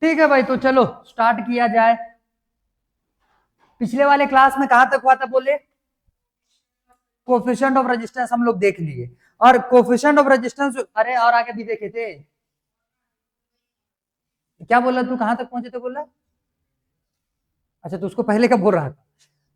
ठीक है भाई, तो चलो स्टार्ट किया जाए। पिछले वाले क्लास में कहां तक हुआ था बोले? कोफिशिएंट ऑफ रेजिस्टेंस हम लोग देख लिए। और कोफिशिएंट ऑफ रेजिस्टेंस, अरे और आगे भी देखे थे। क्या बोला तू, कहां तक पहुंचे थे बोला? अच्छा, तो उसको पहले का बोल रहा था।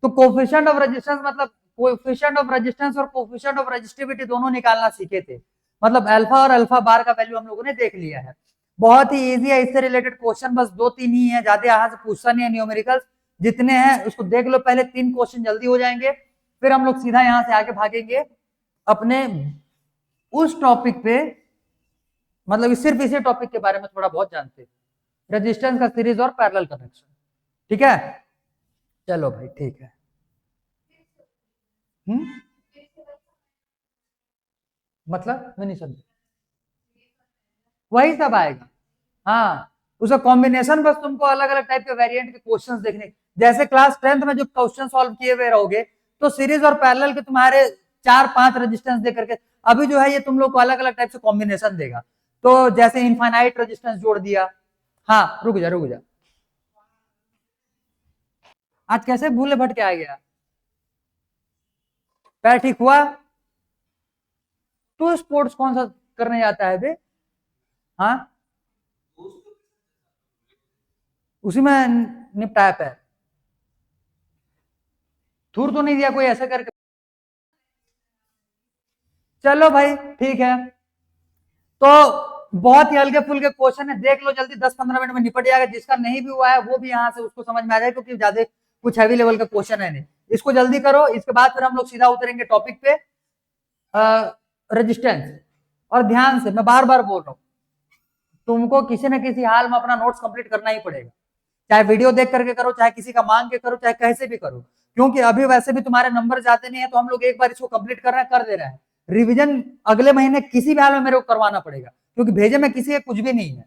तो कोफिशिएंट ऑफ रेजिस्टेंस मतलब कोफिशिएंट ऑफ रेजिस्टेंस और कोफिशिएंट ऑफ रेजिस्टिविटी दोनों निकालना सीखे थे। मतलब अल्फा और अल्फा बार का वैल्यू हम लोगों ने देख लिया है। बहुत ही इजी है, इससे रिलेटेड क्वेश्चन बस दो तीन ही है, ज्यादा यहां से पूछता नहीं है। न्यूमेरिकल्स जितने हैं उसको देख लो, पहले तीन क्वेश्चन जल्दी हो जाएंगे, फिर हम लोग सीधा यहां से आगे भागेंगे अपने उस टॉपिक पे। मतलब सिर्फ इसी टॉपिक के बारे में थोड़ा बहुत जानते हैं, रेजिस्टेंस का सीरीज और पैरेलल कनेक्शन। ठीक है, चलो भाई ठीक है। हम्म, मतलब मैं नहीं समझ। वही सब आएगा। हाँ, उसका कॉम्बिनेशन बस तुमको अलग अलग टाइप के वेरिएंट के क्वेश्चंस देखने। जैसे क्लास 10th में जो क्वेश्चन सॉल्व किए हुए रहोगे, तो सीरीज और पैरेलल के तुम्हारे चार पांच रेजिस्टेंस दे करके अभी जो है ये तुम लोग को अलग अलग टाइप से कॉम्बिनेशन देगा। तो जैसे इनफाइनाइट रेजिस्टेंस जोड़ दिया। हाँ, रुक जा रुक जा। आज कैसे भूले भटके आ गया? पैर ठीक हुआ? तू स्पोर्ट्स कौन सा करने जाता है बे? हाँ, उसी में निपटाया पैर। थूर तो नहीं दिया कोई ऐसा करके? चलो भाई ठीक है। तो बहुत ही हल्के फुल्के क्वेश्चन है, देख लो जल्दी, 10-15 मिनट में निपट जाएगा। जिसका नहीं भी हुआ है वो भी यहाँ से उसको समझ में आ जाएगा, क्योंकि ज्यादा कुछ हैवी लेवल का क्वेश्चन है नहीं। इसको जल्दी करो, इसके बाद फिर हम लोग सीधा उतरेंगे टॉपिक पे, रेजिस्टेंस। और ध्यान से, मैं बार बार बोल रहा हूँ, तुमको किसी न किसी हाल में अपना नोट्स कंप्लीट करना ही पड़ेगा। चाहे वीडियो देख करके करो, चाहे किसी का मांग के करो, चाहे कैसे भी करो। क्योंकि अभी वैसे भी तुम्हारे नंबर जाते नहीं है, तो हम लोग एक बार इसको कंप्लीट कर रहे हैं, कर दे रहे हैं। रिवीजन अगले महीने किसी भी हाल में मेरे को करवाना पड़ेगा, क्योंकि भेजे में किसी के कुछ भी नहीं है,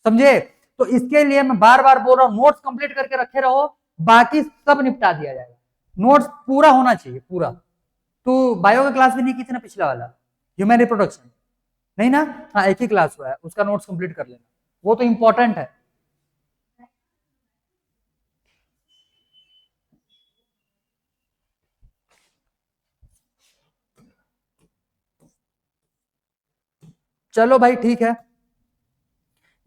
समझे? तो इसके लिए मैं बार बार बोल रहा हूँ, नोट्स कंप्लीट करके रखे रहो, बाकी सब निपटा दिया जाएगा। नोट्स पूरा होना चाहिए, पूरा। तो बायो का क्लास भी नहीं की थी ना पिछला वाला, ह्यूमन रिप्रोडक्शन? नहीं ना? हाँ, एक ही क्लास हुआ है, उसका नोट्स कंप्लीट कर लेना, वो तो इंपॉर्टेंट है। चलो भाई ठीक है।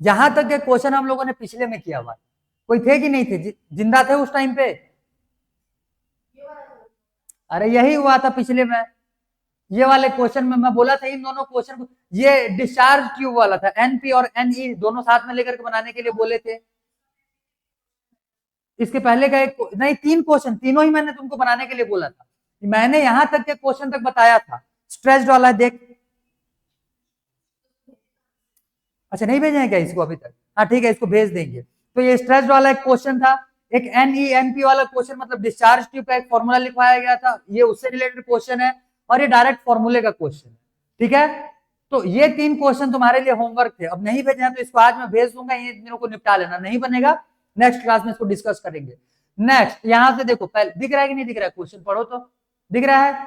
यहां तक के क्वेश्चन हम लोगों ने पिछले में किया हुआ। कोई थे कि नहीं थे? जिंदा थे उस टाइम पे? अरे यही हुआ था पिछले में। ये वाले क्वेश्चन में मैं बोला था इन दोनों क्वेश्चन को, ये डिस्चार्ज ट्यूब वाला था, एनपी और एनई दोनों साथ में लेकर के बनाने के लिए बोले थे। इसके पहले का एक नहीं, तीन क्वेश्चन, तीनों ही मैंने तुमको बनाने के लिए बोला था। मैंने यहां तक के क्वेश्चन तक बताया था। स्ट्रेस्ड वाला देख। अच्छा, नहीं भेजे हैं क्या इसको अभी तक? हाँ ठीक है, इसको भेज देंगे। तो ये स्ट्रेस्ड वाला एक क्वेश्चन था। एक एनईएनपी वाला क्वेश्चन, मतलब डिस्चार्ज ट्यूब का एक फॉर्मूला लिखवाया गया था, ये उससे रिलेटेड क्वेश्चन है। और ये डायरेक्ट फॉर्मूले का क्वेश्चन है। ठीक है, तो ये तीन क्वेश्चन तुम्हारे लिए होमवर्क थे। अब नहीं भेजे हैं तो इसको आज मैं भेज दूंगा, ये तीनों को निपटा लेना। नहीं बनेगा, नेक्स्ट क्लास में इसको डिस्कस करेंगे। नेक्स्ट यहां से देखो, पहले दिख रहा है कि नहीं दिख रहा है? क्वेश्चन पढ़ो तो। दिख रहा है?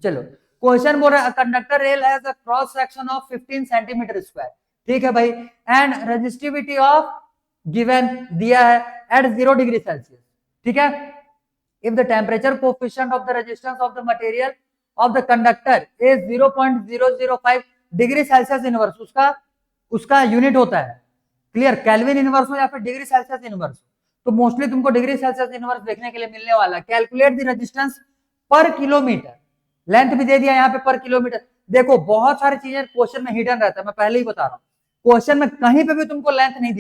चलो, क्वेश्चन बोल रहा है conductor rail has a cross section of 15 centimetre square. ठीक है भाई, एंड रेजिस्टिविटी ऑफ गिवन दिया है एट 0 डिग्री सेल्सियस। ठीक है, if the temperature coefficient of the resistance of the material of the conductor is 0.005 degree Celsius inverse, उसका उसका unit होता है, क्लियर, केल्विन इनवर्स हो या फिर डिग्री सेल्सियस इनवर्स। तो मोस्टली तुमको डिग्री सेल्सियस इनवर्स देखने के लिए मिलने वाला है। कैलकुलेट द रेजिस्टेंस पर किलोमीटर, लेंथ भी दे दिया यहाँ पे पर किलोमीटर। देखो बहुत सारी चीजें क्वेश्चन में हिडन रहता है, मैं पहले ही बता रहा हूँ। क्वेश्चन में कहीं पे भी तुमको लेंथ नहीं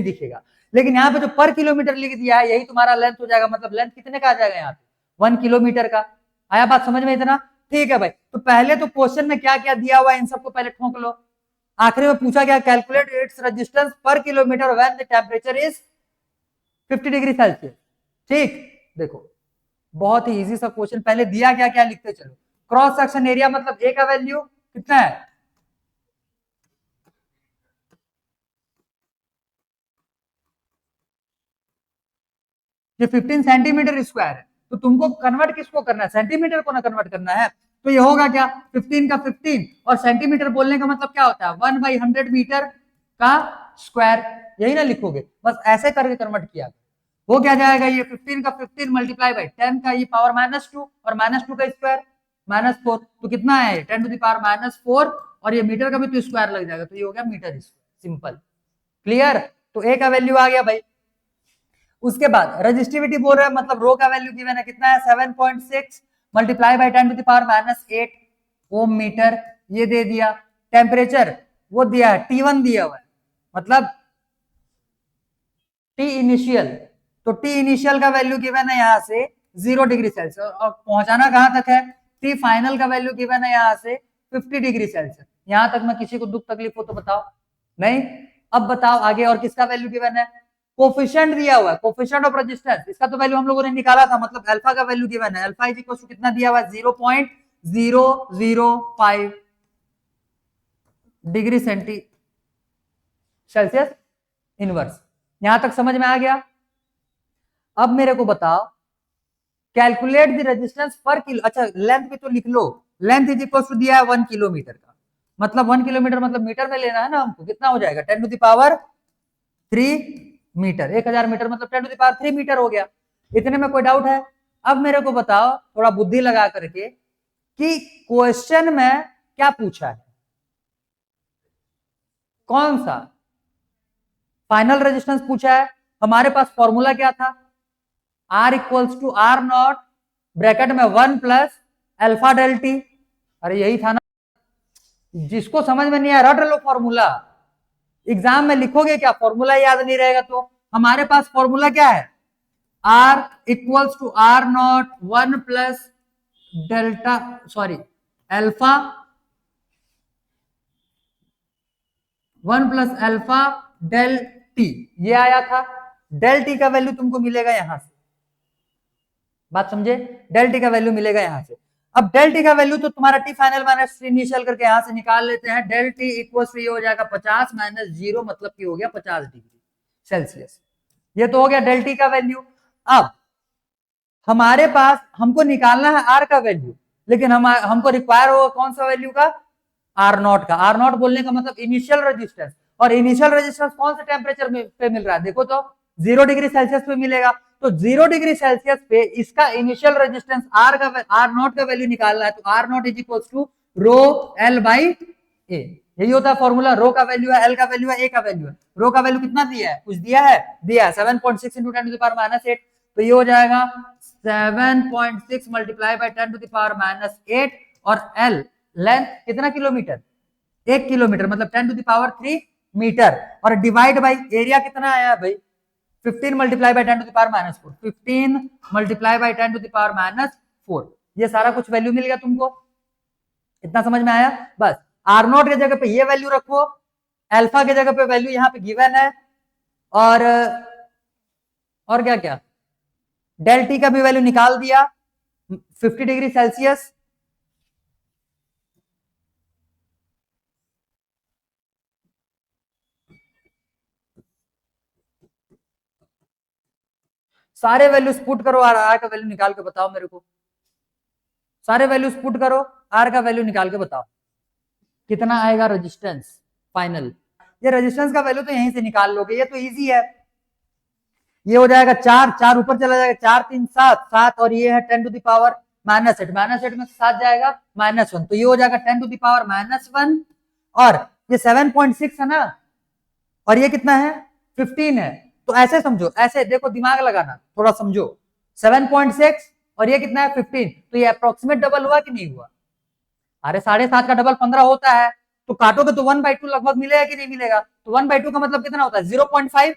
दिखेगा, लेकिन यहाँ पे जो पर किलोमीटर लिख दिया है यही तुम्हारा लेंथ हो जाएगा। मतलब लेंथ कितने का आ जाएगा यहाँ पे? 1 किलोमीटर का। आया बात समझ में इतना? ठीक है भाई, तो पहले तो क्वेश्चन में क्या क्या दिया हुआ है इन सबको पहले ठोक लो। आखिरी में पूछा गया कैलकुलेट इट्स रेजिस्टेंस पर kilometre when the temperature is 50 degree Celsius. ठीक, देखो बहुत ही इजी सा क्वेश्चन, पहले दिया क्या क्या लिखते चलो। क्रॉस सेक्शन एरिया मतलब ए का वैल्यू कितना है? ये 15 सेंटीमीटर स्क्वायर है, तो तुमको कन्वर्ट किसको करना है? सेंटीमीटर को ना कन्वर्ट करना है। तो ये होगा क्या, 15 का 15, और सेंटीमीटर बोलने का मतलब क्या होता है? 1/100 मीटर का स्क्वायर। यही ना लिखोगे, बस ऐसे करके कन्वर्ट किया। वो क्या जाएगा, ये 15 का 15 मल्टीप्लाई बाई 10 का ये पावर -2 और -2 का स्क्वायर -4, तो कितना है 10 टू द पावर -4, और ये मीटर का भी तो स्क्वायर लग जाएगा, तो ये हो गया मीटर स्क्वायर। Simple, clear. तो ए का वैल्यू आ गया भाई। उसके बाद रजिस्टिविटी बोल रहा है, मतलब रो का वैल्यू गिवन है, कितना है 7.6 multiply by 10 to the power -8 ohm metre, ये दे दिया। टेम्परेचर वो दिया है T1 दिया हुआ है, मतलब टी इनिशियल, तो टी इनिशियल का वैल्यू गिवन है यहाँ से 0 डिग्री सेल्सियस, और पहुंचाना कहां तक है, टी फाइनल का वैल्यू गिवन है यहाँ से 50 डिग्री सेल्सियस। यहां तक में किसी को दुख तकलीफ हो तो बताओ, नहीं। अब बताओ आगे और किसका वैल्यू गिवन है, कोफिशिएंट दिया हुआ है, कोफिशिएंट ऑफ रेजिस्टेंस, इसका तो वैल्यू हम लोगों ने निकाला था, मतलब अल्फा का वैल्यू गिवन है, अल्फा इज इक्वल टू कितना दिया हुआ है 0.005 डिग्री सेल्सियस इनवर्स। यहां तक समझ में आ गया। अब मेरे को बताओ, कैलकुलेट द रेजिस्टेंस पर किलो, अच्छा लेंथ भी तो लिख लो, लेंथ इज इक्वल टू दिया है 1 किलोमीटर का, मतलब 1 किलोमीटर मतलब मीटर में लेना है ना हमको, कितना हो जाएगा 10 to the power 3 metre, 1000 metre मतलब 10 टू द पावर 3 मीटर हो गया। इतने में कोई डाउट है? अब मेरे को बताओ थोड़ा बुद्धि लगा करके कि क्वेश्चन में क्या पूछा है, कौन सा फाइनल रेजिस्टेंस पूछा है। हमारे पास फॉर्मूला क्या था, R equals to R not bracket में 1 प्लस अल्फा डेल टी। अरे यही था ना, जिसको समझ में नहीं आया रट लो फॉर्मूला, एग्जाम में लिखोगे क्या, फॉर्मूला याद नहीं रहेगा तो। हमारे पास फॉर्मूला क्या है, R equals to R not 1 plus delta sorry alpha 1 plus alpha del T, ये आया था। डेल टी का वैल्यू तुमको मिलेगा यहां से, बात समझे, डेल टी का वैल्यू मिलेगा यहां से। अब डेल टी का वैल्यू तो तुम्हारा T final minus T initial करके यहां से निकाल लेते हैं। डेल टी इक्वल टू ये हो जाएगा 50 माइनस 0, मतलब कि हो गया 50 डिग्री सेल्सियस। ये तो हो गया डेल टी का वैल्यू। अब हमारे पास हमको निकालना है आर का वैल्यू, लेकिन हमको रिक्वायर होगा कौन सा वैल्यू का, आर नॉट का। आर नॉट बोलने का मतलब इनिशियल रेजिस्टेंस, और इनिशियल रेजिस्टेंस कौन से टेम्परेचर पे मिल रहा है, देखो तो 0 डिग्री सेल्सियस पे मिलेगा। तो 0 डिग्री सेल्सियस पे इसका इनिशियल रेजिस्टेंस आर नॉट का वैल्यू निकालना है, तो R naught is equal to rho L by A, यही होता है फॉर्मूला। रो का वैल्यू है, एल का वैल्यू है, ए का वैल्यू है। रो का वैल्यू कितना दिया है, कुछ दिया है, दिया है 7.6 इंटू 10 टू द पावर -8, तो ये हो जाएगा 7.6 multiply by 10 to the power -8, और एल लेंथ कितना किलोमीटर, 1 किलोमीटर मतलब 10 टू द पावर 3 मीटर, और डिवाइड बाई एरिया कितना आया भाई 15 multiply by 10 to the power -4, 15 multiply by 10 to the power -4, ये सारा कुछ वैल्यू मिल गया तुमको। इतना समझ में आया? बस आर नॉट के जगह पे ये वैल्यू रखो, अल्फा के जगह पे वैल्यू यहाँ पे गिवन है, और क्या क्या डेल टी का भी वैल्यू निकाल दिया 50 डिग्री सेल्सियस। सारे वैल्यूज पुट करो, आर का वैल्यू निकाल के बताओ मेरे को, सारे वैल्यूज पुट करो, आर का वैल्यू निकाल के बताओ कितना आएगा रेजिस्टेंस फाइनल। ये रेजिस्टेंस का वैल्यू तो यहीं से निकाल लोगे, ये तो इजी है। ये हो जाएगा 4, 4 ऊपर चला जाएगा, 4 3 7 7, और ये है 10 टू द पावर -8, -8 में 7 जाएगा -1, तो ये हो जाएगा 10 टू द पावर -1, और ये 7.6 है ना, और ये कितना है 15 है। तो ऐसे समझो, ऐसे देखो, दिमाग लगाना थोड़ा समझो, 7.6 और ये कितना है 15, तो ये अप्रोक्सीमेट डबल हुआ कि नहीं हुआ? अरे 7.5 का डबल 15 होता है, तो काटोगे तो 1/2 लगभग मिलेगा कि नहीं मिलेगा? तो 1/2 का मतलब कितना होता है 0.5,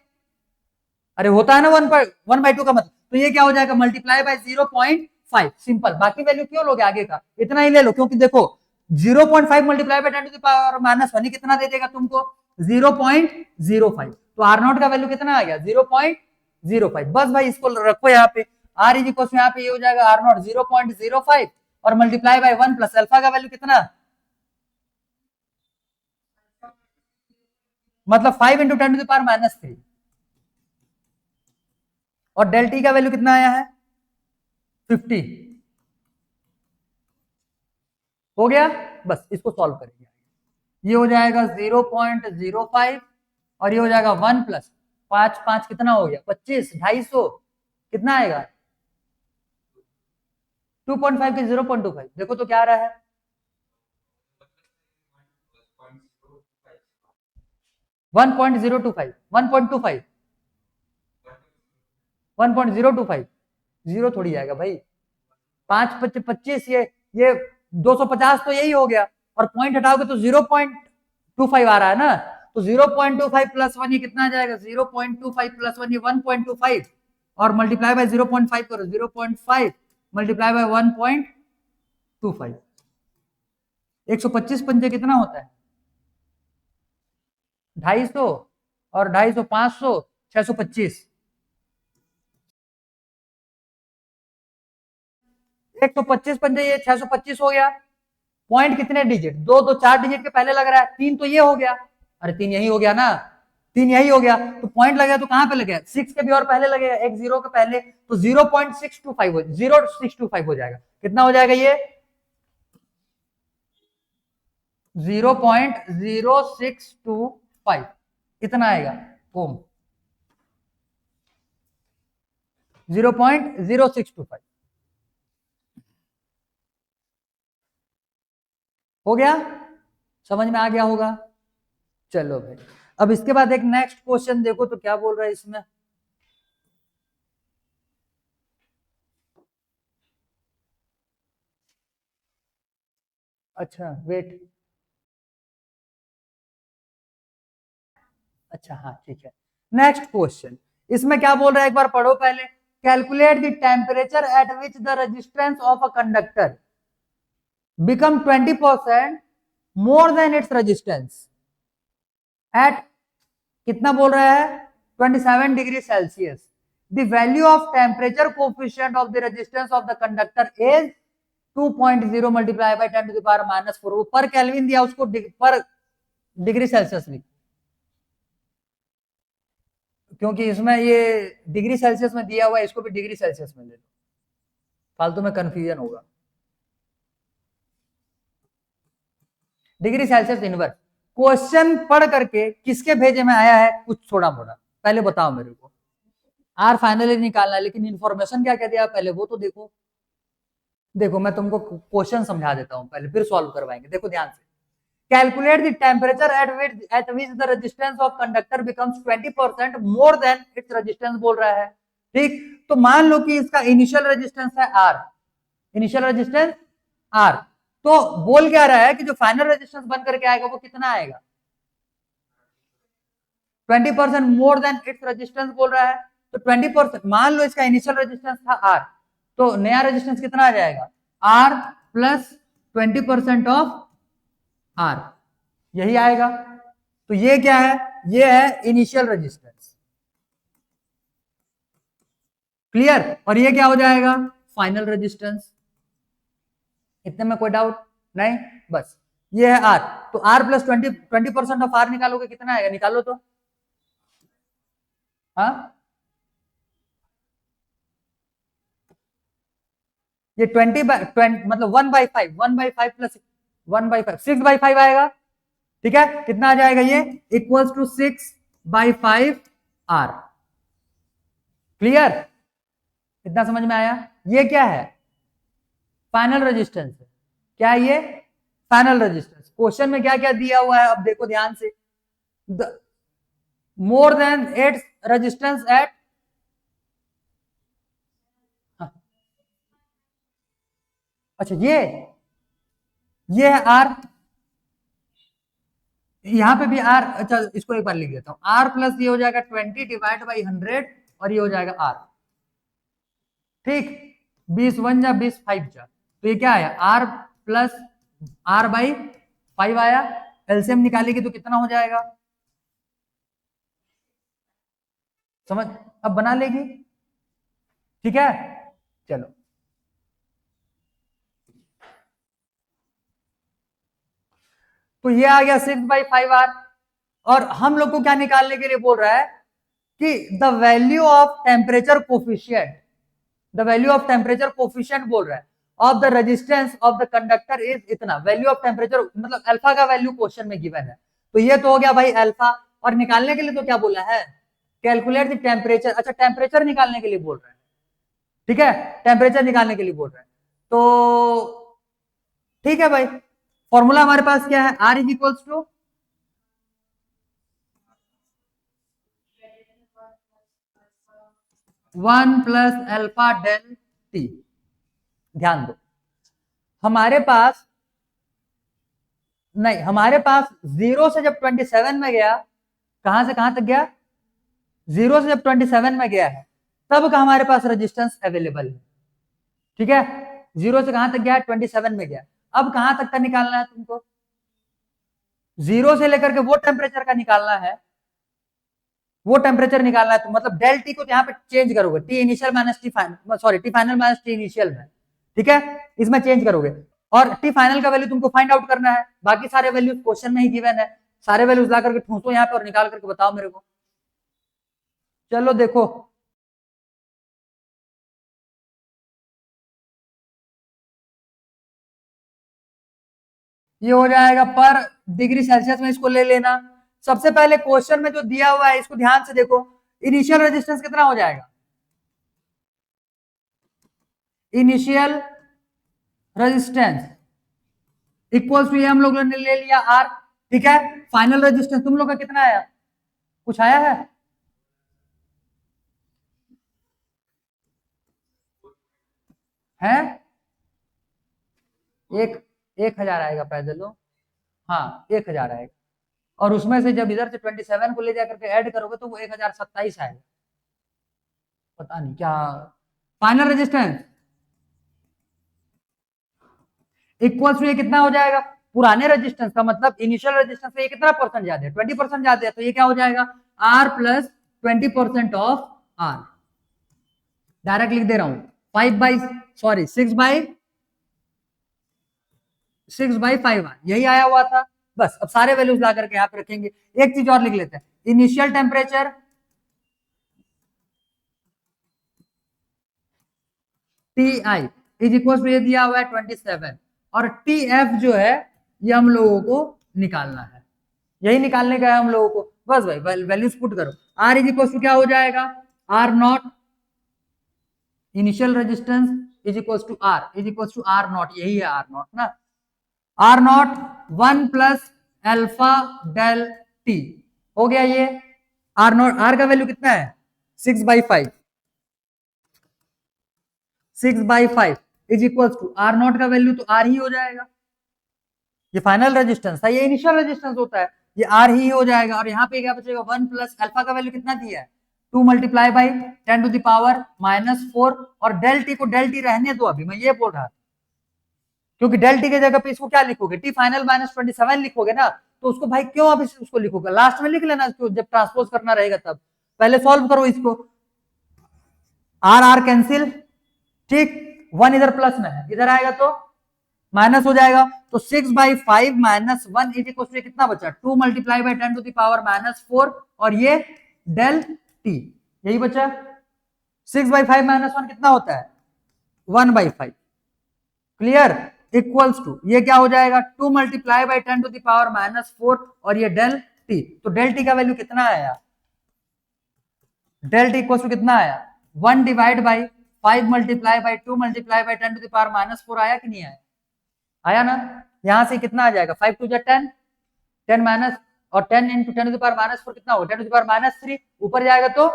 अरे होता है ना 1/2 का मतलब, तो ये क्या हो जाएगा मल्टीप्लाई बाय 0.5, सिंपल। बाकी वैल्यू क्यों लोगे आगे का, इतना ही ले लो, क्योंकि देखो 0.5 multiply by 10 to the power -1 कितना दे देगा तुमको 0.05, तो आर नॉट का वैल्यू कितना आ गया 0.05। बस भाई इसको रखो यहाँ पे, आर इज इक्वल यहाँ पे ये हो जाएगा आर नॉट 0.05, और मल्टीप्लाई बाय 1 प्लस अल्फा का वैल्यू कितना, मतलब 5 इंटू 10 टू द पावर -3, और डेल टी का वैल्यू कितना आया है 50, हो गया। बस इसको सॉल्व करेंगे, ये हो जाएगा 0.05, और ये हो जाएगा 1 प्लस 5 5 कितना हो गया 25, 250 कितना आएगा 2.5 के 0.25 देखो तो क्या आ रहा है 1.025 1.25 1.025 जीरो थोड़ी आएगा भाई 5 25 ये 250 तो यही हो गया और पॉइंट हटाओगे तो 0.25 आ रहा है ना तो 0.25 प्लस 1 ये कितना आ जाएगा 0.25 प्लस 1 ये 1.25 और मल्टीप्लाई बाय 0.5 करो 0.5 मल्टीप्लाई बाय 1.25 125 पंजे कितना होता है 250 और 250 500 625 125 पंजे ये 625 हो गया पॉइंट कितने डिजिट 2 2 4 डिजिट के पहले लग रहा है 3 तो ये हो गया अरे 3 यही हो गया ना 3 यही हो गया तो पॉइंट लगेगा तो कहां पे लगेगा 6 के भी और पहले लगेगा एक जीरो के पहले तो 0.625 हो जाएगा कितना हो जाएगा ये 0.0625 कितना आएगा ओम 0.0625 हो गया समझ में आ गया होगा चलो भाई अब इसके बाद एक नेक्स्ट क्वेश्चन देखो तो क्या बोल रहा है इसमें अच्छा वेट अच्छा हाँ ठीक है नेक्स्ट क्वेश्चन इसमें क्या बोल रहा है एक बार पढ़ो पहले calculate the temperature at which the resistance of a conductor become 20% more than its resistance at कितना बोल रहा है 27 degree Celsius the value of temperature coefficient of the resistance of the conductor is 2.0 multiply by 10 to the power -4 पर kelvin दिया उसको पर degree Celsius लिख क्योंकि इसमें ये डिग्री सेल्सियस में दिया हुआ है इसको भी डिग्री सेल्सियस में ले लो फालतू में कंफ्यूजन होगा डिग्री सेल्सियस इनवर्स क्वेश्चन पढ़ करके किसके भेजे में आया है कुछ थोड़ा मोड़ा पहले बताओ मेरे को आर फाइनली निकालना है लेकिन इन्फॉर्मेशन क्या कहती है पहले वो तो देखो देखो मैं तुमको क्वेश्चन समझा देता हूं पहले फिर सॉल्व करवाएंगे देखो ध्यान से calculate the temperature at which the resistance of conductor becomes 20% more than its resistance बोल रहा है ठीक तो मान लो कि इसका इनिशियल रेजिस्टेंस है आर इनिशियल रेजिस्टेंस आर तो बोल क्या रहा है कि जो फाइनल रेजिस्टेंस बन करके आएगा वो कितना आएगा 20% मोर देन इट्स रेजिस्टेंस बोल रहा है तो 20% मान लो इसका इनिशियल रेजिस्टेंस था आर तो नया रेजिस्टेंस कितना आ जाएगा आर प्लस 20% ऑफ आर यही आएगा तो ये क्या है ये है इनिशियल रेजिस्टेंस क्लियर और ये क्या हो जाएगा फाइनल रेजिस्टेंस इतने में कोई डाउट नहीं बस ये है आर तो आर प्लस 20% ऑफ आर निकालोगे कितना आएगा निकालो तो हाँ ये 20 मतलब 1/5 1/5 प्लस 1/5 6/5 आएगा ठीक है कितना आ जाएगा ये इक्वल्स टू 6/5 आर क्लियर इतना समझ में आया ये क्या है फाइनल रेजिस्टेंस है क्या है ये फाइनल रेजिस्टेंस क्वेश्चन में क्या क्या दिया हुआ है अब देखो ध्यान से मोर देन इट्स रेजिस्टेंस एट अच्छा ये है आर यहां पे भी आर अच्छा इसको एक बार लिख देता हूं आर प्लस ये हो जाएगा 20 डिवाइड बाई 100 और ये हो जाएगा आर ठीक 20 1 जा 20 5 जा तो ये क्या आया आर प्लस आर बाई 5 आया एलसीएम निकालेगी तो कितना हो जाएगा समझ अब बना लेगी ठीक है चलो तो ये आ गया 6/5 आर और हम लोग को क्या निकालने के लिए बोल रहा है कि the value of temperature coefficient the value of temperature coefficient बोल रहा है of the resistance of the conductor is इतना वैल्यू ऑफ टेम्परेचर मतलब अल्फा का वैल्यू क्वेश्चन में गिवन है तो ये तो हो गया भाई अल्फा और निकालने के लिए तो क्या बोला है, कैलकुलेट द टेम्परेचर। अच्छा टेम्परेचर निकालने के लिए बोल रहे हैं, ठीक है, टेम्परेचर निकालने के लिए बोल रहे हैं। तो ठीक है भाई, फॉर्मूला हमारे पास क्या है, R is equals to 1 plus alpha del T. ध्यान दो, हमारे पास नहीं, हमारे पास 0 से जब 27 में गया, कहां से कहां तक गया, 0 से जब 27 में गया है तब का हमारे पास रेजिस्टेंस अवेलेबल है, ठीक है। 0 से कहां तक गया, 27 में गया। अब कहां तक का निकालना है तुमको, 0 से लेकर के वो टेम्परेचर का निकालना है, वो टेम्परेचर निकालना है। तो मतलब डेल टी को यहाँ पे चेंज करोगे, T initial minus T final, sorry T final minus T initial में, ठीक है, इसमें चेंज करोगे। और टी फाइनल का वैल्यू तुमको फाइंड आउट करना है, बाकी सारे वैल्यूज क्वेश्चन में ही गिवन है, सारे वैल्यूज ला करके ठूसो यहाँ पे और निकाल करके बताओ मेरे को। चलो देखो, ये हो जाएगा पर डिग्री सेल्सियस में, इसको ले लेना। सबसे पहले क्वेश्चन में जो दिया हुआ है इसको ध्यान से देखो, इनिशियल रेजिस्टेंस कितना हो जाएगा, इनिशियल रेजिस्टेंस इक्वल्स टू, ये हम लोग ने ले लिया आर, ठीक है। फाइनल रेजिस्टेंस तुम लोग का कितना आया, कुछ आया है एक 1000 आएगा पैदल लो, हाँ 1000 आएगा, और उसमें से जब इधर से 27 को ले जाकर के ऐड करोगे तो वो 1027 आएगा, पता नहीं क्या। फाइनल रेजिस्टेंस इक्वल्स टू, ये कितना हो जाएगा, पुराने रेजिस्टेंस का मतलब इनिशियल रेजिस्टेंस से ये कितना परसेंट ज्यादा है, 20% ज्यादा है, तो ये क्या हो जाएगा, R plus 20% of R. Direct लिख दे रहा हूं, 6/5 यही आया हुआ था। बस अब सारे वैल्यूज ला करके यहाँ पे रखेंगे। एक चीज और लिख लेते हैं, initial temperature T I is equal to, ये दिया हुआ है 27, और टी एफ जो है ये हम लोगों को निकालना है, यही निकालने का है हम लोगों को। बस भाई वैल्यूज पुट करो, आर इज इक्वल टू क्या हो जाएगा, R not initial resistance is equal to R not, यही है आर नॉट ना, R not 1 plus alpha del T हो गया ये। आर नॉट, आर का वैल्यू कितना है, 6/5, 6/5 is equal to R not का वैल्यू तो आर ही हो जाएगा, ये फाइनल रेजिस्टेंस था, ये इनिशियल रेजिस्टेंस होता है, ये आर ही हो जाएगा। और यहाँ पे क्या बचेगा, 1 प्लस अल्फा का वैल्यू कितना दिया है, 2 मल्टीप्लाई बाई 10⁻⁻⁴, और डेल टी को डेल टी रहने दो, अभी मैं ये बोल रहा था, क्योंकि डेल टी के जगह पे इसको क्या लिखोगे, टी फाइनल माइनस 27 लिखोगे ना, तो उसको भाई क्यों अभी उसको लिखोगे, लास्ट में लिख लेना जब ट्रांसपोज करना रहेगा तब, पहले सॉल्व करो इसको। आर आर कैंसिल, ठीक, 1 इधर प्लस में है, इधर आएगा तो माइनस हो जाएगा, तो 6/5 माइनस 1 इज इक्वल टू कितना बचा, 2 मल्टीप्लाई बाई 10⁻⁻⁴, और ये डेल टी, यही बचा। 6/5 माइनस 1 कितना होता है, 1/5, क्लियर, इक्वल्स टू ये क्या हो जाएगा, 2 मल्टीप्लाई बाई 10⁻⁻⁴, और ये डेल टी, तो डेल टी का वैल्यू कितना आया, डेल टी इक्वल्स टू कितना आया, 1 divide by 5 multiply by 2 multiply by 10⁻⁻⁴ आया कि नहीं आया, आया ना। यहां से कितना आ जाएगा, 5 2 10, 10 माइनस, और 10 इंटू 10⁻⁻⁴ कितना होगा, 10⁻³ ऊपर जाएगा तो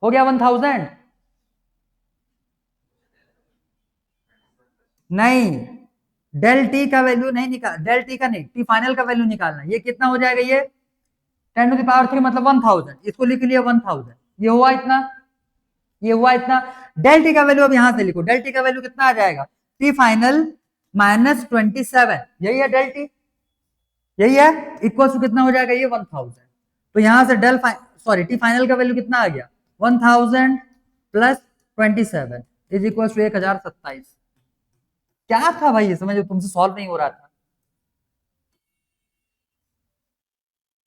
हो गया 1000। नहीं, डेल टी का वैल्यू नहीं निकाल, डेल टी का नहीं, टी फाइनल का वैल्यू निकालना, ये कितना हो जाएगा, ये 10⁻³ मतलब 1000, इसको लिख लिया 1000, ये हुआ इतना, ये हुआ इतना। डेल टी का वैल्यू अब यहां से लिखो, डेल टी का वैल्यू कितना आ जाएगा, टी फाइनल माइनस 27, यही है डेल टी, यही है, इक्वल टू कितना हो जाएगा, ये 1000। तो यहां से डेल सॉरी टी फाइनल का वैल्यू कितना आ गया, 1000 प्लस 27 इज इक्वल टू 1027। क्या था भाई इसमें जो तुमसे सॉल्व नहीं हो रहा था,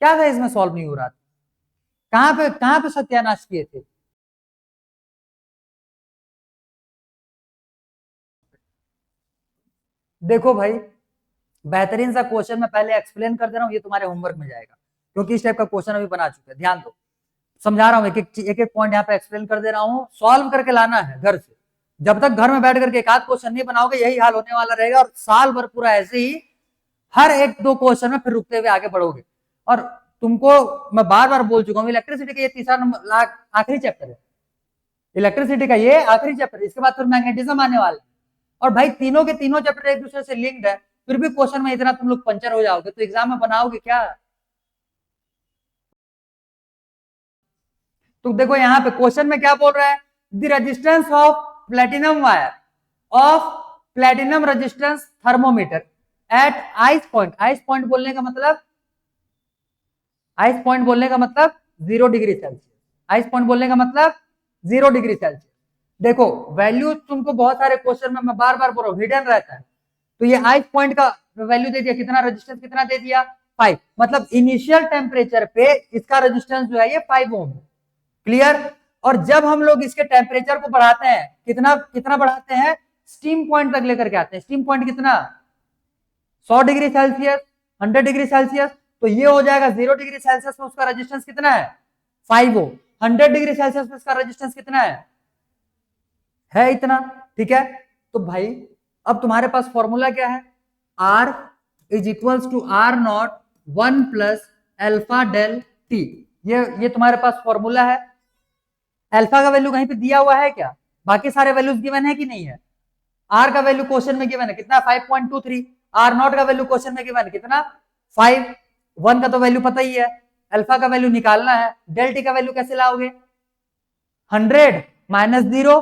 क्या था इसमें सॉल्व नहीं हो रहा था, कहां पे सत्यानाश किए थे। देखो भाई, बेहतरीन सा क्वेश्चन मैं पहले एक्सप्लेन कर दे रहा हूं, ये तुम्हारे होमवर्क में जाएगा, क्योंकि इस टाइप का क्वेश्चन अभी बना चुके हैं। ध्यान दो, समझा रहा हूँ, एक एक पॉइंट यहाँ पे एक्सप्लेन कर दे रहा हूँ, सॉल्व करके लाना है घर से। जब तक घर में बैठ करके एक आध क्वेश्चन नहीं बनाओगे यही हाल होने वाला रहेगा, और साल भर पूरा ऐसे ही हर एक दो क्वेश्चन में फिर रुकते हुए आगे बढ़ोगे। और तुमको मैं बार बार बोल चुका हूँ, इलेक्ट्रिसिटी का ये तीसरा नंबर आखिरी चैप्टर है, इलेक्ट्रिसिटी का ये आखिरी चैप्टर, इसके बाद फिर मैग्नेटिज्म आने वाला है। और भाई तीनों के तीनों चैप्टर एक दूसरे से लिंक्ड है, फिर भी क्वेश्चन में इतना तुम लोग पंचर हो जाओगे तो एग्जाम में बनाओगे क्या? तो देखो यहाँ पे क्वेश्चन में क्या बोल रहा है, the resistance of platinum wire of platinum resistance thermometer at ice point. Ice point बोलने का मतलब, आइस पॉइंट बोलने का मतलब 0 डिग्री सेल्सियस। आइस पॉइंट बोलने का मतलब 0 डिग्री सेल्सियस। देखो वैल्यू तुमको बहुत सारे क्वेश्चन में मैं बार बार बोल रहा हूँ हिडन रहता है। तो ये आइस पॉइंट का वैल्यू दे दिया, कितना रेजिस्टेंस कितना दे दिया 5, मतलब इनिशियल टेम्परेचर पे इसका रेजिस्टेंस जो है ये 5 ओम है। क्लियर? और जब हम लोग इसके टेम्परेचर को बढ़ाते हैं, कितना कितना बढ़ाते हैं, स्टीम पॉइंट तक लेकर के आते हैं। स्टीम पॉइंट कितना, 100 डिग्री सेल्सियस, 100 डिग्री सेल्सियस, तो ये हो जाएगा 0 डिग्री सेल्सियस में उसका रेजिस्टेंस कितना है 5 ओम, 100 डिग्री सेल्सियस में इसका रेजिस्टेंस कितना है इतना। ठीक है, तो भाई अब तुम्हारे पास फॉर्मूला क्या है, R is equals to R not 1 plus alpha del T. ये तुम्हारे पास फॉर्मूला है। अल्फा का वैल्यू कहीं पे दिया हुआ है क्या, बाकी सारे वैल्यूज गिवन है कि नहीं है? R का वैल्यू क्वेश्चन में गिवन है कितना 5.23, R नॉट का वैल्यू क्वेश्चन में गिवन है कितना 5, 1 का तो वैल्यू पता ही है, अल्फा का वैल्यू निकालना है। डेल टी का वैल्यू कैसे लाओगे, 100 माइनस 0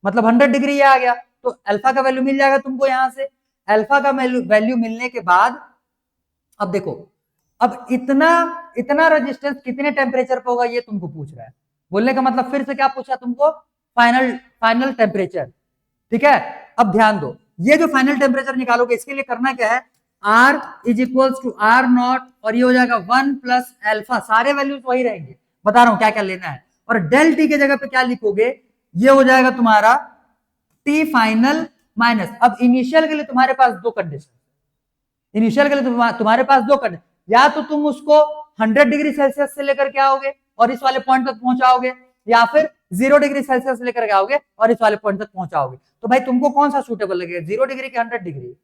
मतलब 100 डिग्री आ गया, तो अल्फा का वैल्यू मिल जाएगा तुमको यहां से। अल्फा का वैल्यू मिलने के बाद अब देखो, अब इतना रेजिस्टेंस कितने टेम्परेचर पे होगा ये तुमको पूछ रहा है। बोलने का मतलब फिर से क्या पूछा तुमको, फाइनल टेम्परेचर। ठीक है, अब ध्यान दो, ये जो फाइनल टेम्परेचर निकालोगे इसके लिए करना क्या है, R is equals to R not, और ये हो जाएगा 1 प्लस अल्फा, सारे वैल्यूज वही रहेंगे, बता रहा हूं क्या क्या लेना है। और डेल टी के जगह पे क्या लिखोगे, ये हो जाएगा तुम्हारा T फाइनल माइनस, अब इनिशियल के लिए तुम्हारे पास दो कंडीशन, इनिशियल के लिए तुम्हारे पास दो कंडीशन, या तो तुम उसको 100 डिग्री सेल्सियस से लेकर के आओगे और इस वाले पॉइंट तक पहुंचाओगे, या फिर 0 डिग्री सेल्सियस से लेकर के आओगे और इस वाले पॉइंट तक पहुंचाओगे। तो भाई तुमको कौन सा सूटेबल लगेगा, 0 डिग्री की 100 डिग्री?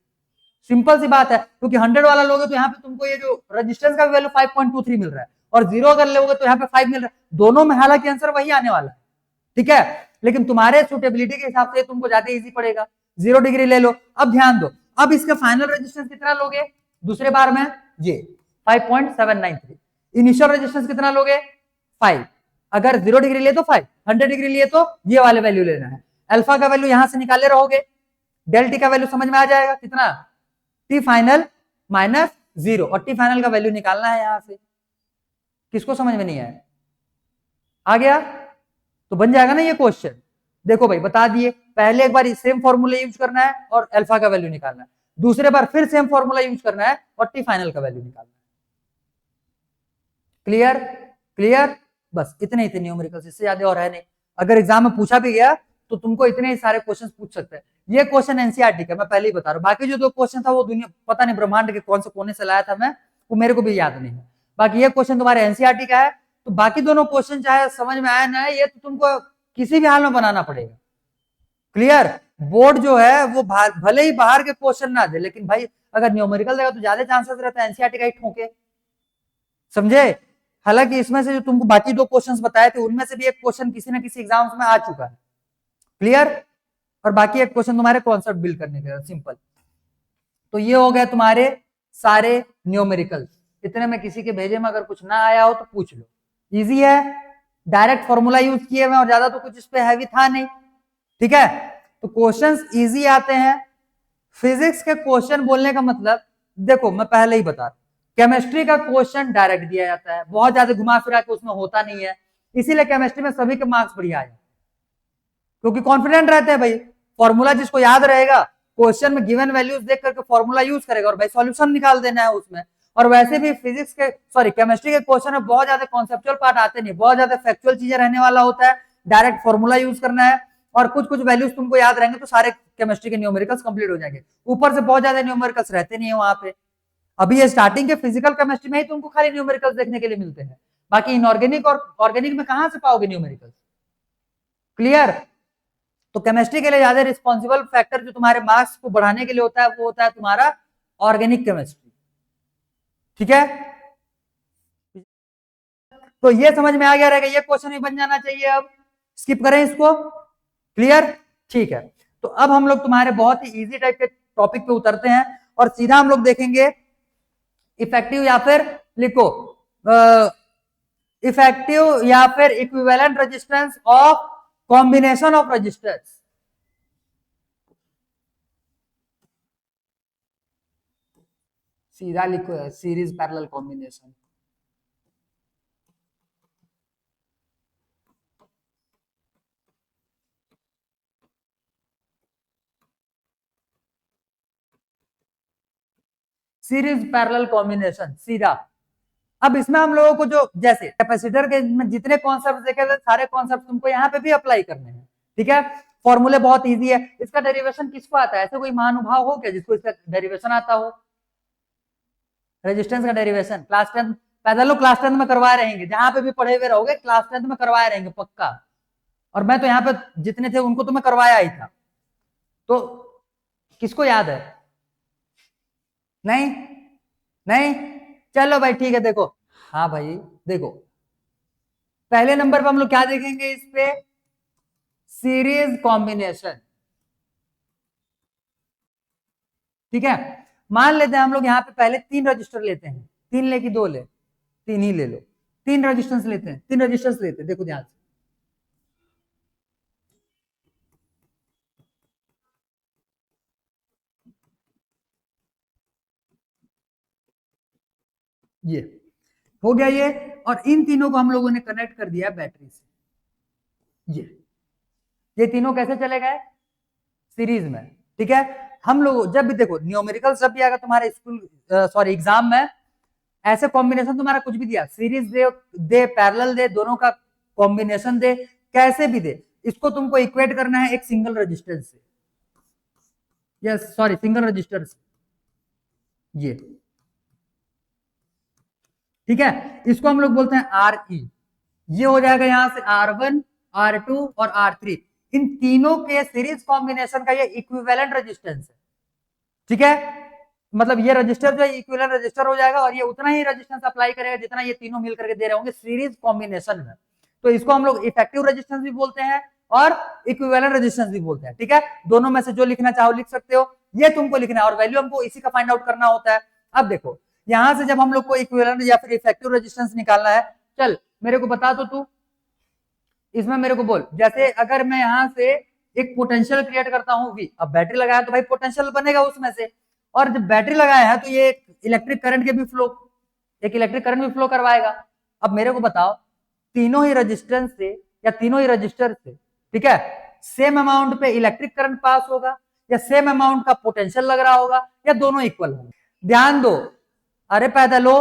सिंपल सी बात है, क्योंकि 100 वाला लोगे तो यहाँ पे तुमको ये जो रेजिस्टेंस का वैल्यू 5.23 मिल रहा है, और 0 अगर लोगे तो यहाँ पे 5 मिल रहा है, दोनों में हालांकि आंसर वही आने वाला है। ठीक है, लेकिन तुम्हारे सूटेबिलिटी के हिसाब से तुमको ज्यादा इजी पड़ेगा, 0 डिग्री ले लो। अब ध्यान दो, अब इसका फाइनल रेजिस्टेंस कितना लोगे दूसरे बार में, ये 5.793, इनिशियल रेजिस्टेंस कितना लोगे 5, अगर 0 डिग्री ले तो 5, 100 डिग्री लिए तो ये वाले वैल्यू लेना है। अल्फा का वैल्यू यहां से निकाले रहोगे, डेल टी का वैल्यू समझ में आ जाएगा कितना, टी फाइनल माइनस 0, और टी फाइनल का वैल्यू निकालना है यहां से। किसको समझ में नहीं आया, आ गया तो बन जाएगा ना ये क्वेश्चन। देखो भाई बता दिए, पहले एक बार सेम फॉर्मूला यूज करना है और अल्फा का वैल्यू निकालना है, दूसरे बार फिर सेम फॉर्मूला यूज करना है और टी फाइनल का वैल्यू निकालना है। क्लियर? क्लियर, बस इतने इतने न्यूमेरिकल्स, इससे ज्यादा और है नहीं। अगर एग्जाम में पूछा भी गया तो तुमको इतने ही सारे क्वेश्चन पूछ सकते हैं। ये क्वेश्चन एनसीईआरटी का मैं पहले ही बता रहा हूँ, बाकी जो दो क्वेश्चन था वो दुनिया पता नहीं ब्रह्मांड के कौन से कोने से लाया था मैं, वो मेरे को भी याद नहीं है। बाकी ये क्वेश्चन तुम्हारे एनसीईआरटी का है, तो बाकी दोनों क्वेश्चन चाहे समझ में आया ना, ये तो तुमको किसी भी हाल में बनाना पड़ेगा। क्लियर? बोर्ड जो है वो भले ही बाहर के क्वेश्चन ना दे, लेकिन भाई अगर न्यूमेरिकल देगा तो ज्यादा चांसेस रहता है एनसीईआरटी का ही ठोके। समझे? हालांकि इसमें से जो तुमको बाकी दो क्वेश्चंस बताए थे उनमें से भी एक क्वेश्चन किसी ना किसी एग्जाम्स में आ चुका है। क्लियर? और बाकी एक क्वेश्चन तुम्हारे कॉन्सेप्ट बिल्ड करने के, सिंपल। तो ये हो गया तुम्हारे सारे न्यूमेरिकल। इतने में किसी के भेजे में अगर कुछ ना आया हो तो पूछ लो, इजी है, डायरेक्ट फॉर्मूला यूज किए हुए और ज्यादा तो कुछ इस पे हैवी था नहीं। ठीक है, तो क्वेश्चंस इजी आते हैं। फिजिक्स के क्वेश्चन बोलने का मतलब, देखो मैं पहले ही बता रहा, केमिस्ट्री का क्वेश्चन डायरेक्ट दिया जाता है, बहुत ज्यादा घुमा फिरा के उसमें होता नहीं है, इसीलिए केमिस्ट्री में सभी के मार्क्स बढ़िया आए, क्योंकि कॉन्फिडेंट रहते हैं भाई, फॉर्मूला जिसको याद रहेगा क्वेश्चन में गिवन वैल्यूज देख करके फॉर्मूला यूज करेगा और भाई सॉल्यूशन निकाल देना है उसमें। और वैसे भी फिजिक्स के केमिस्ट्री के क्वेश्चन में बहुत ज्यादा कॉन्सेप्चुअल पार्ट आते नहीं, बहुत ज्यादा फैक्चुअल चीजें रहने वाला होता है, डायरेक्ट फॉर्मूला यूज करना है और कुछ कुछ वैल्यूज तुमको याद रहेंगे तो सारे केमिस्ट्री के न्यूमेरिकल्स कंप्लीट हो जाएंगे। ऊपर से बहुत ज्यादा न्यूमेरिकल्स रहते नहीं है वहां पे। अभी ये स्टार्टिंग के फिजिकल केमिस्ट्री में ही तुमको खाली न्यूमेरिकल्स देखने के लिए मिलते हैं, बाकी इनऑर्गेनिक और ऑर्गेनिक में कहां से पाओगे न्यूमेरिकल्स। क्लियर। तो केमिस्ट्री के लिए ज्यादा रिस्पॉन्सिबल फैक्टर जो तुम्हारे मार्क्स को बढ़ाने के लिए होता है वो होता है तुम्हारा ऑर्गेनिक केमिस्ट्री। ठीक है, तो ये समझ में आ गया रहेगा, ये क्वेश्चन भी बन जाना चाहिए। अब स्किप करें इसको। क्लियर। ठीक है, तो अब हम लोग तुम्हारे बहुत ही इजी टाइप के टॉपिक पे उतरते हैं और सीधा हम लोग देखेंगे इफेक्टिव या फिर लिखो इफेक्टिव या फिर equivalent resistance of combination of resistors. सीधा लिखो series parallel combination. Series parallel combination सीधा। अब इसमें हम लोगों को जो जैसे कैपेसिटर के जितने कॉन्सेप्ट देखे थे सारे कॉन्सेप्ट तुमको यहाँ पे भी अप्लाई करने हैं। ठीक है, फॉर्मूले बहुत इजी है। इसका डेरिवेशन किसको आता है, ऐसे कोई महानुभाव हो क्या जिसको इसका डेरिवेशन आता हो। रेजिस्टेंस का डेरिवेशन क्लास 10 पैदल लोग क्लास 10 में करवाए रहेंगे, जहां पे भी पढ़े हुए रहोगे क्लास 10 में करवाए रहेंगे पक्का। और मैं तो यहाँ पे जितने थे उनको तो मैं करवाया ही था, तो किसको याद है। नहीं नहीं, चलो भाई ठीक है। देखो हाँ भाई देखो, पहले नंबर पे हम लोग क्या देखेंगे इस पे, सीरीज कॉम्बिनेशन। ठीक है, मान लेते हैं हम लोग यहाँ पे पहले 3 रजिस्टर लेते हैं, 3 ले कि 2 ले, 3 ही ले लो। 3 रजिस्टेंस लेते हैं, 3 रजिस्टेंस लेते हैं, देखो ध्यान से। ये हो गया ये, और इन तीनों को हम लोगों ने कनेक्ट कर दिया बैटरी से। ये तीनों कैसे चले गए, सीरीज में। ठीक है, हम लोग जब भी देखो न्यूमेरिकल जब भी आएगा तुम्हारे स्कूल सॉरी एग्जाम में, ऐसे कॉम्बिनेशन तुम्हारा कुछ भी दिया, सीरीज दे दे पैरेलल दे, दोनों का कॉम्बिनेशन दे, कैसे भी दे, इसको तुमको इक्वेट करना है एक सिंगल रजिस्टर से, यस सॉरी सिंगल रजिस्टर से। ये ठीक है, इसको हम लोग बोलते हैं आर ई। ये हो जाएगा यहां से R1 R2 और R3, इन तीनों के सीरीज कॉम्बिनेशन का ये इक्विवेलेंट रेजिस्टेंस है। ठीक है, मतलब ये रजिस्टर जो है इक्विवेलेंट रजिस्टर हो जाएगा और ये उतना ही रेजिस्टेंस अप्लाई करेगा जितना ये तीनों मिल करके दे रहे होंगे सीरीज कॉम्बिनेशन में। तो इसको हम लोग इफेक्टिव रेजिस्टेंस भी बोलते हैं और इक्विवेलेंट रेजिस्टेंस भी बोलते हैं। ठीक है, दोनों में से जो लिखना चाहो लिख सकते हो, ये तुमको लिखना है और वैल्यू हमको इसी का फाइंड आउट करना होता है। अब देखो यहां से जब हम लोग को इक्विवेलेंट या फिर इफेक्टिव रेजिस्टेंस निकालना है, चल मेरे को बता दो तू, इसमें मेरे को बोल, जैसे अगर मैं यहां से एक पोटेंशियल क्रिएट करता हूं V, अब बैटरी लगाया तो भाई पोटेंशियल बनेगा उसमें से, और जब बैटरी लगाया है तो ये इलेक्ट्रिक करंट के भी फ्लो, एक इलेक्ट्रिक करंट भी फ्लो करवाएगा। अब मेरे को बताओ तीनों ही रेजिस्टेंस से या तीनों ही रजिस्टर से, ठीक है, सेम अमाउंट पे इलेक्ट्रिक करंट पास होगा या सेम अमाउंट का पोटेंशियल लग रहा होगा या दोनों इक्वल होगा। ध्यान दो, अरे पैदल लो,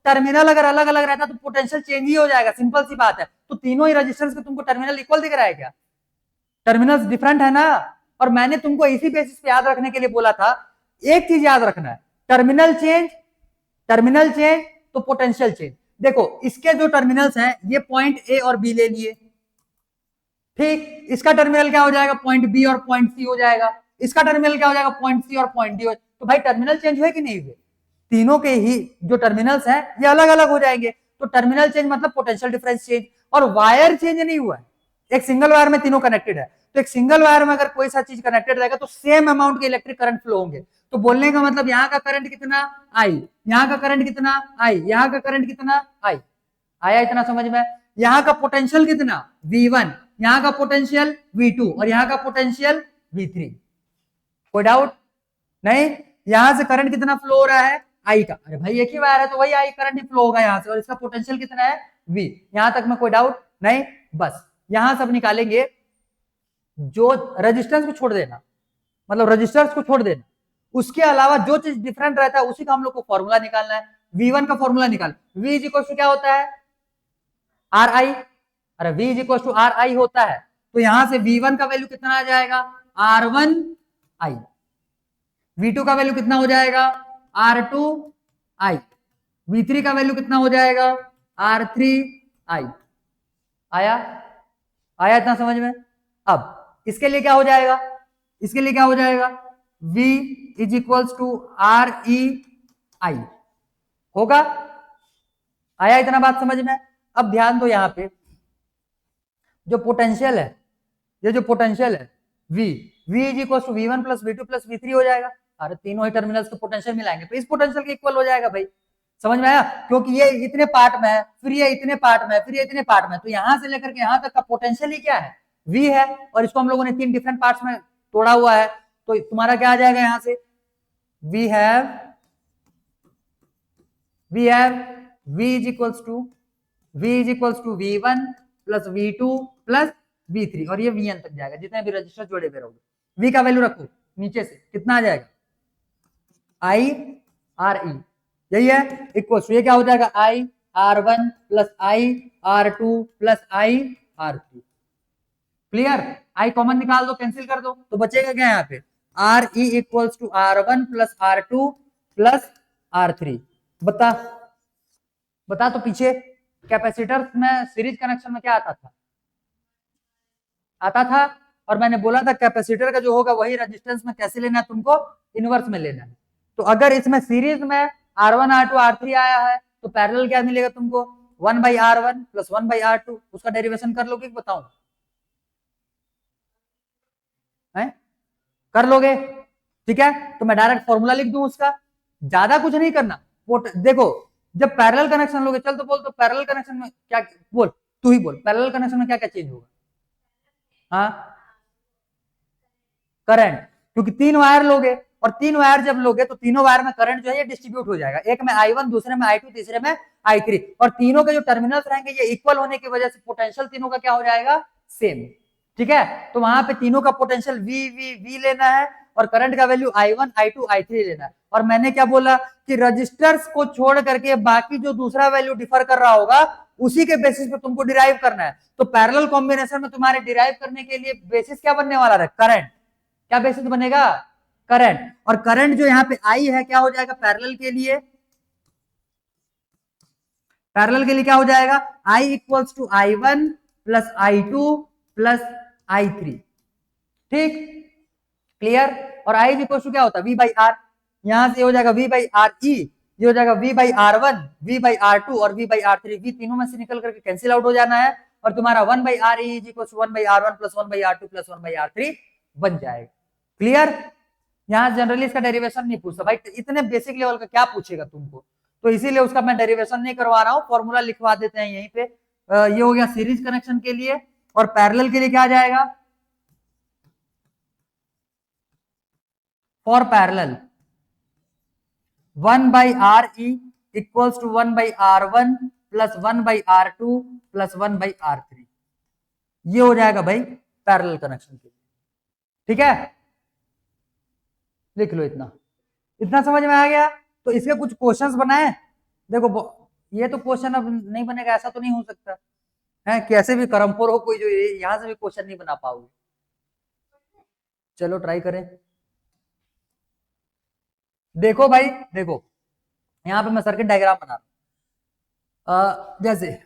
टर्मिनल अगर अलग अलग रहता तो पोटेंशियल चेंज ही हो जाएगा, सिंपल सी बात है। तो तीनों ही रेजिस्टेंस के तुमको टर्मिनल इक्वल दिख रहा है क्या, टर्मिनल्स डिफरेंट है ना। और मैंने तुमको इसी बेसिस पे याद रखने के लिए बोला था, एक चीज याद रखना है, टर्मिनल चेंज तो पोटेंशियल चेंज। देखो इसके जो टर्मिनल्स हैं ये पॉइंट ए और बी ले लिए, ठीक, इसका टर्मिनल क्या हो जाएगा पॉइंट बी और पॉइंट सी हो जाएगा, इसका टर्मिनल क्या हो जाएगा पॉइंट सी और पॉइंट डी हो। तो भाई टर्मिनल चेंज हुए कि नहीं हुए, तीनों के ही जो टर्मिनल्स हैं ये अलग अलग हो जाएंगे। तो टर्मिनल चेंज मतलब पोटेंशियल डिफरेंस चेंज, और वायर चेंज नहीं हुआ है, एक सिंगल वायर में तीनों कनेक्टेड है। तो एक सिंगल वायर में अगर कोई सा चीज कनेक्टेड रहेगा तो सेम अमाउंट के इलेक्ट्रिक करंट फ्लो होंगे। तो बोलने का मतलब यहाँ का करंट कितना आई, यहाँ का करंट कितना आई, यहाँ का करंट कितना आई, आया इतना समझ में। यहाँ का पोटेंशियल कितना V1, यहाँ का पोटेंशियल V2 और यहाँ का पोटेंशियल V3। कोई डाउट नहीं, यहां से करंट कितना फ्लो हो रहा है आई का, अरे भाई एक ही वायर है तो वही आई करंट ही फ्लो होगा यहाँ से, और इसका पोटेंशियल कितना है V। यहां तक में कोई डाउट नहीं, बस यहां सब निकालेंगे। जो रेजिस्टेंस को छोड़ देना, मतलब रजिस्टर्स को छोड़ देना, उसके अलावा जो चीज डिफरेंट रहता है उसी का हम लोग को फॉर्मूला निकालना है। V1 का फॉर्मूला निकाल, V इज इक्वल टू क्या होता है आर आई, अरे V is equal to R I होता है, तो यहां से V1 का वैल्यू कितना आ जाएगा R1 आई, V2 का वैल्यू कितना हो जाएगा R2 आई। V3 का वैल्यू कितना हो जाएगा, R3I। आया, आया इतना समझ में। अब इसके लिए क्या हो जाएगा, इसके लिए क्या हो जाएगा, V is equals to REI होगा। आया इतना बात समझ में। अब ध्यान दो यहां पे जो पोटेंशियल है, ये जो पोटेंशियल है V, V is equal to V1 plus V2 plus V3 हो जाएगा। अरे तीनों ही टर्मिनल्स के पोटेंशियल मिलाएंगे तो इस पोटेंशियल के इक्वल हो जाएगा भाई। समझ में आया, क्योंकि ये इतने पार्ट में है, फिर ये इतने पार्ट में है, फिर ये इतने पार्ट में है, तो यहां से लेकर के यहां तक का पोटेंशियल ही क्या है, V है। और इसको हम लोगों ने तीन डिफरेंट पार्ट्स में तोड़ा हुआ है, तो तुम्हारा क्या आ जाएगा यहां से, we have V is equals to V1 plus V2 plus V3 और ये Vn तक जाएगा जितने भी रजिस्टर जोड़े हुए रहोगे। V का वैल्यू रखो नीचे से कितना आ जाएगा, IRE, यही है इक्वल टू ये क्या हो जाएगा, IR1 plus IR2 plus IR3। Clear, I common निकाल दो, कैंसिल कर दो, तो बचेगा क्या यहाँ पे, RE equals to R1 plus R2 plus R3। बता बता तो पीछे कैपेसिटर में सीरीज कनेक्शन में क्या आता था, आता था। और मैंने बोला था कैपेसिटर का जो होगा वही रेजिस्टेंस में कैसे लेना है तुमको, इनवर्स में लेना है। तो अगर इसमें सीरीज में R1 R2 R3 आया है तो पैरेलल क्या मिलेगा तुमको, 1/R1 प्लस 1/R2। उसका डेरिवेशन कर लोगे, बताऊं है, कर लोगे, ठीक है। तो मैं डायरेक्ट फॉर्मूला लिख दूं उसका, ज्यादा कुछ नहीं करना। देखो जब पैरेलल कनेक्शन लोगे, चल तो बोल, तो पैरेलल कनेक्शन में क्या, बोल तू ही बोल, पैरेलल कनेक्शन में क्या क्या चेंज होगा, हाँ करंट, क्योंकि तीन वायर लोगे और तीन वायर जब लोगे तो तीनों वायर में करंट जो है ये डिस्ट्रीब्यूट हो जाएगा, एक में I1 दूसरे में I2 तीसरे में I3, और तीनों के जो टर्मिनल्स रहेंगे ये इक्वल होने की वजह से पोटेंशियल तीनों का क्या हो जाएगा, सेम। ठीक है, तो वहां पे तीनों का पोटेंशियल V लेना है और करंट का वैल्यू I1 I2 I3 लेना है। और मैंने क्या बोला कि रजिस्टर्स को छोड़ करके बाकी जो दूसरा वैल्यू डिफर कर रहा होगा उसी के बेसिस पे तुमको डिराइव करना है। तो पैरेलल कॉम्बिनेशन में तुम्हारे डिराइव करने के लिए बेसिस क्या बनने वाला है, करंट। क्या बेसिस बनेगा, करंट। और करंट जो यहाँ पे आई है क्या हो जाएगा, पैरेलल के लिए, पैरेलल के लिए क्या हो जाएगा, I equals to I1 plus I2 plus I3। ठीक, क्लियर। और I इक्वल्स टू क्या होता है, V बाई आर, यहां से हो जाएगा V बाई आर ई, ये हो जाएगा V by R1, V by R2 और V बाई R3। V तीनों में से निकल करके कैंसिल आउट हो जाना है और तुम्हारा 1 by R E equals to 1 by R1 plus 1 by R2 plus 1 by R3 बन जाएगा। क्लियर, यहाँ जनरली इसका डेरिवेशन नहीं पूछता भाई, इतने बेसिक लेवल का क्या पूछेगा तुमको, तो इसीलिए उसका मैं डेरिवेशन नहीं करवा रहा हूँ, फॉर्मूला लिखवा देते हैं यहीं पे। ये हो गया सीरीज कनेक्शन के लिए। और पैरेलल के लिए क्या आ जाएगा, for parallel 1 by R E equals to 1 by R1 plus 1 by R2 plus 1 by R3। ये हो जाएगा भाई पैरेलल कनेक्शन के लिए। ठीक है, लिख लो इतना, इतना समझ में आ गया। तो इसके कुछ क्वेश्चंस बनाए, देखो ये तो क्वेश्चन अब नहीं बनेगा, ऐसा तो नहीं हो सकता है, कैसे भी करमपुर हो कोई जो यहां से भी क्वेश्चन नहीं बना पाओगे। चलो ट्राई करें, देखो भाई देखो, यहाँ पे मैं सर्किट डायग्राम बना रहा हूं, जैसे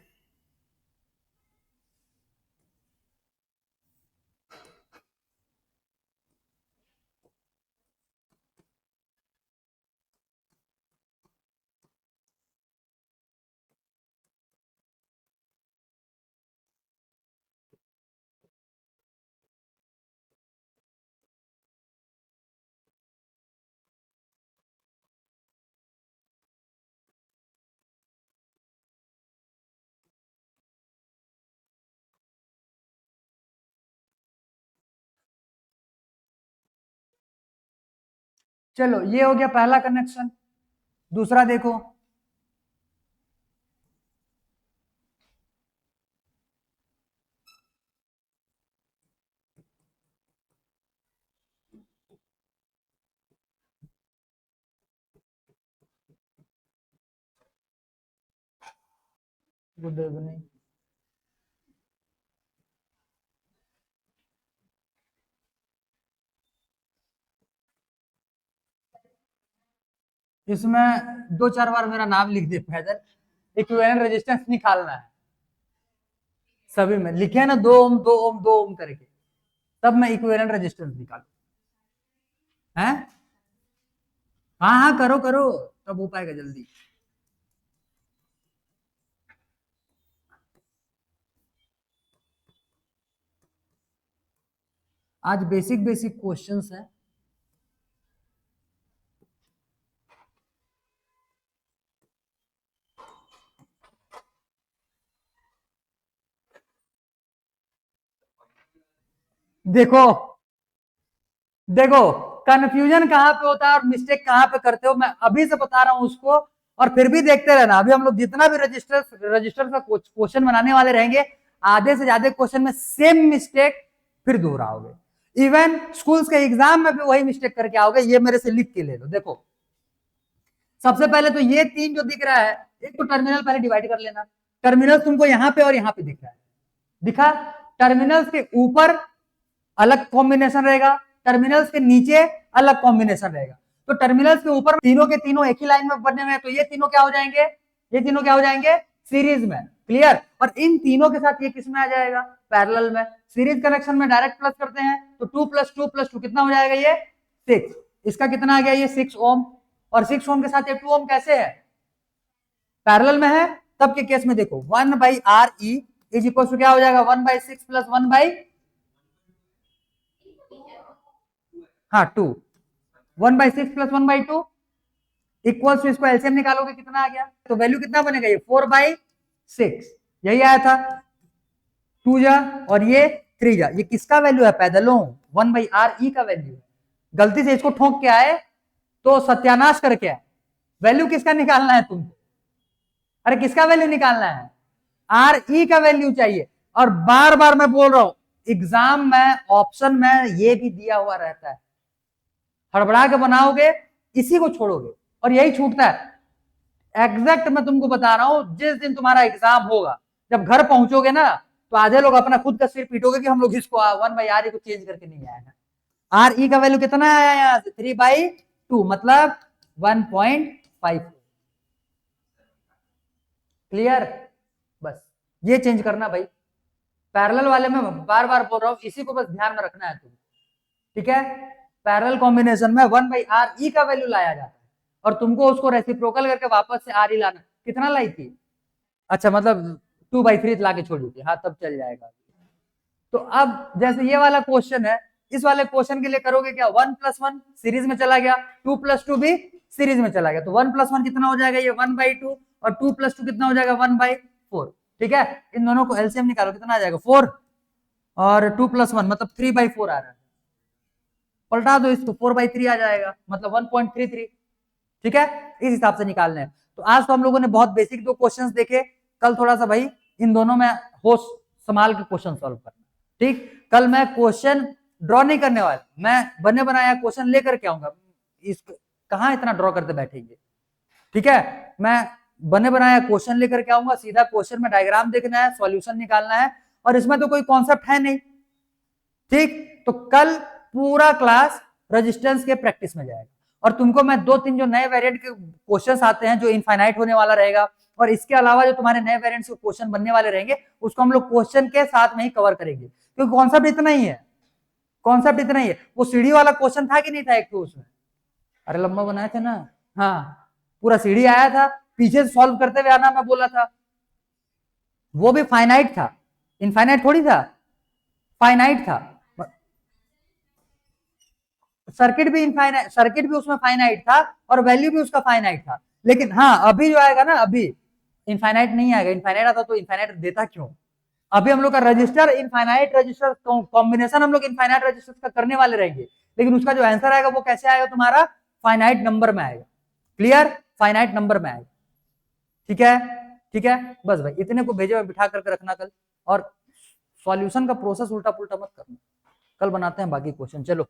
चलो ये हो गया पहला कनेक्शन। दूसरा देखो, गुड इवनिंग। इसमें 2-4 बार मेरा नाम लिख दे पैदल। इक्विवेलेंट रेजिस्टेंस निकालना है सभी में, लिखे है ना 2 ओम 2 ओम 2 ओम करके, तब मैं इक्विवेलेंट रेजिस्टेंस निकालू है। हाँ हाँ करो करो, तब हो पाएगा जल्दी। आज बेसिक बेसिक क्वेश्चंस हैं। देखो देखो कंफ्यूजन कहाँ पे होता है और मिस्टेक कहाँ पे करते हो, मैं अभी से बता रहा हूं उसको, और फिर भी देखते रहना। अभी हम लोग जितना भी रजिस्टर का क्वेश्चन बनाने वाले रहेंगे, आधे से ज्यादा क्वेश्चन में सेम मिस्टेक फिर दोहराओगे। इवन स्कूल्स के एग्जाम में भी वही मिस्टेक करके आओगे। ये मेरे से लिख के ले लो। देखो सबसे पहले तो ये 3 जो दिख रहा है, एक तो टर्मिनल पहले डिवाइड कर लेना। टर्मिनल तुमको यहाँ पे और यहाँ पे दिख रहा है, दिखा। टर्मिनल्स के ऊपर अलग कॉम्बिनेशन रहेगा, टर्मिनल्स के नीचे अलग कॉम्बिनेशन रहेगा। तो टर्मिनल्स के ऊपर तीनों के तीनों एक ही लाइन में बने हुए हैं, तो ये तीनों क्या हो जाएंगे, ये तीनों क्या हो जाएंगे, सीरीज में। क्लियर। और इन तीनों के साथ ये किस में आ जाएगा, पैरेलल में। सीरीज कनेक्शन में डायरेक्ट प्लस करते हैं, तो 2 + 2 + 2 कितना हो जाएगा, ये 6। इसका कितना आ गया, ये 6 ओम। और 6 ओम के साथ ये 2 ओम कैसे है, पैरेलल में है। तब के केस में देखो 1/RE इज इक्वल टू क्या हो जाएगा, 1/6 + 1/, हाँ 2, 1/6 + 1/2 इक्वल्स टू, इसको एलसीएम निकालोगे कितना आ गया, तो वैल्यू कितना बनेगा, ये 4/6 यही आया था। 2 जा और ये 3 जा, ये किसका वैल्यू है, पैदलों 1/RE का वैल्यू है। गलती से इसको ठोक के आए तो सत्यानाश करके आए। वैल्यू किसका निकालना है तुमको, अरे किसका वैल्यू निकालना है, RE का वैल्यू चाहिए। और बार बार मैं बोल रहा हूं, एग्जाम में ऑप्शन में ये भी दिया हुआ रहता है, हड़बड़ा के बनाओगे इसी को छोड़ोगे और यही छूटता है। एग्जैक्ट मैं तुमको बता रहा हूं, जिस दिन तुम्हारा एग्जाम होगा, जब घर पहुंचोगे ना, तो आधे लोग अपना खुद का सिर पीटोगे कि हम लोग इसको 1/RE को चेंज करके नहीं आया है। RE का वैल्यू कितना आया यहाँ से, 3/2 मतलब 1.5। क्लियर। बस ये चेंज करना भाई। पैरेलल वाले में बार बार बोल रहा हूं, इसी को बस ध्यान में रखना है तुम, ठीक है। पैरेलल कॉम्बिनेशन में 1/RE का वैल्यू लाया जाता है और तुमको उसको रेसिप्रोकल करके वापस से RE लाना। कितना लाई थी, अच्छा मतलब 2/3 ला के छोड़ी थी, हाँ तब चल जाएगा। तो अब जैसे ये वाला क्वेश्चन है, इस वाले क्वेश्चन के लिए करोगे क्या, 1 + 1 सीरीज में चला गया, 2 + 2 भी सीरीज में चला गया, तो 1 + 1 कितना हो जाएगा, ये 1/2, और 2 + 2 कितना हो जाएगा, 1/4। ठीक है, इन दोनों को एलसीएम निकालो कितना आ जाएगा, 4, और 2 + 1 मतलब 3/4 आ रहा है। पलटा दो इसको, 4/3 आ जाएगा, मतलब 1.33। ठीक है, इस हिसाब से निकालने हैं। तो आज तो हम लोगों ने बहुत बेसिक 2 क्वेश्चंस देखे। कल थोड़ा सा भाई इन दोनों में होश संभाल के क्वेश्चन सॉल्व करना। ठीक, कल मैं क्वेश्चन ड्रॉ नहीं करने वाला, मैं बने बनाया क्वेश्चन लेकर के आऊंगा। इस कहां इतना ड्रॉ करते बैठेंगे, ठीक है। मैं बने बनाया क्वेश्चन लेकर के आऊंगा, सीधा क्वेश्चन में डायग्राम देखना है, सॉल्यूशन निकालना है, और इसमें तो कोई कॉन्सेप्ट है नहीं। ठीक, तो कल पूरा क्लास रेजिस्टेंस के प्रैक्टिस में जाएगा, और तुमको मैं 2-3 जो नए वेरिएंट के क्वेश्चंस आते हैं, जो इनफाइनाइट होने वाला रहेगा, और इसके अलावा जो तुम्हारे नए वेरिएंट्स के क्वेश्चन बनने वाले रहेंगे, उसको हम लोग क्वेश्चन के साथ में ही कवर करेंगे, क्योंकि कॉन्सेप्ट इतना ही है, कॉन्सेप्ट इतना ही है। वो सीढ़ी वाला क्वेश्चन था कि नहीं था एक तो उसमें, अरे लंबा बनाए थे ना, हाँ पूरा सीढ़ी आया था, पीछे से सॉल्व करते हुए आना मैं बोला था। वो भी फाइनाइट था, इनफाइनाइट थोड़ी था, फाइनाइट था। सर्किट भी इनफाइनाइट, सर्किट भी उसमें फाइनाइट था और वैल्यू भी उसका फाइनाइट था। लेकिन हाँ अभी जो आएगा ना, अभी इनफाइनाइट नहीं आएगा। इनफाइनाइट आता तो इनफाइनाइट देता क्यों। अभी हम लोग का रजिस्टर इनफाइनाइट रजिस्टर कॉम्बिनेशन हम लोग इनफाइनाइट रजिस्टर का करने वाले रहेंगे, लेकिन उसका जो आंसर आएगा वो कैसे आएगा, तुम्हारा फाइनाइट नंबर में आएगा। क्लियर, फाइनाइट नंबर में आएगा। ठीक है, ठीक है, बस भाई इतने को भेजे हुए बिठा करके रखना कल, और सॉल्यूशन का प्रोसेस उल्टा पुल्टा मत करना। कल बनाते हैं बाकी क्वेश्चन, चलो।